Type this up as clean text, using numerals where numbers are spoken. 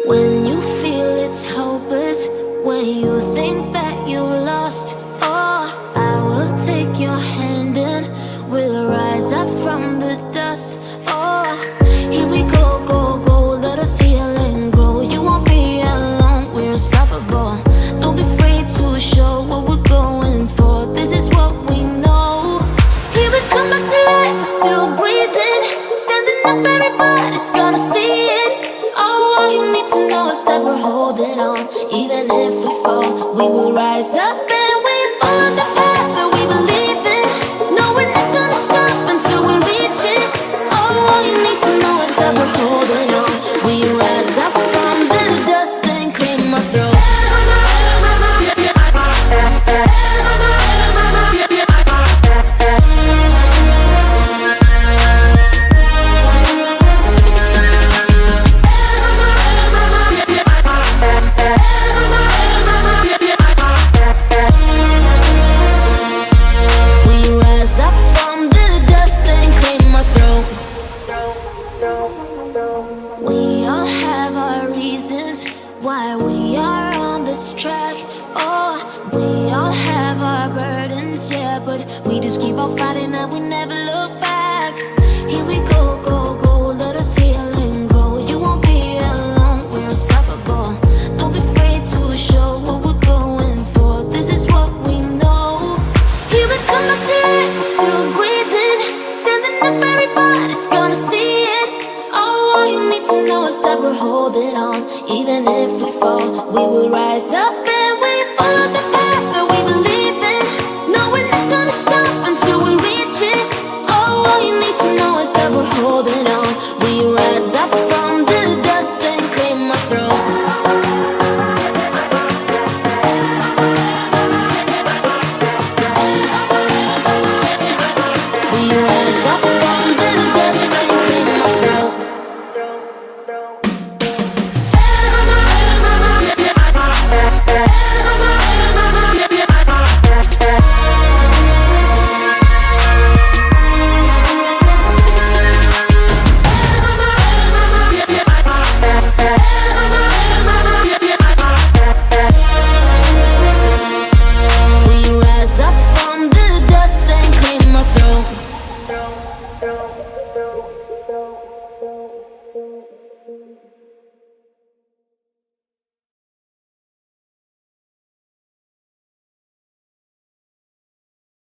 When you feel it's hopeless, when you think that you lost, oh, I will take your hand and we'll rise up from the dust. Oh, here we go, go, go, let us heal and grow. You won't be alone, we're unstoppable. Don't be afraid to show what we're going for. This is what we know. Here we come back to life, we're still breathing. Standing up, everybody's gonna see it. Oh, all you need to know is that we're holding on. Even if we fall, we will rise up and we follow the path that we believe in. No, we're not gonna stop until we reach it. Oh, all you need to know is that we're holding on. We rise up from the dust and clear my throat. We all have our reasons why we are on this track. Oh, we all have our burdens, yeah, but we just keep on fighting and we never look back. Here we go, go, go, let us heal and grow. You won't be alone, we're unstoppable. Don't be afraid to show what we're going for. This is what we know. Here we come back to life, we're still breathing. Standing up, everybody's gonna see it. All you need to know is that we're holding on. Even if we fall, we will rise up and we follow the path that we believe in. No, we're not gonna stop until we reach it. Oh, all you need to know is that we're holding on.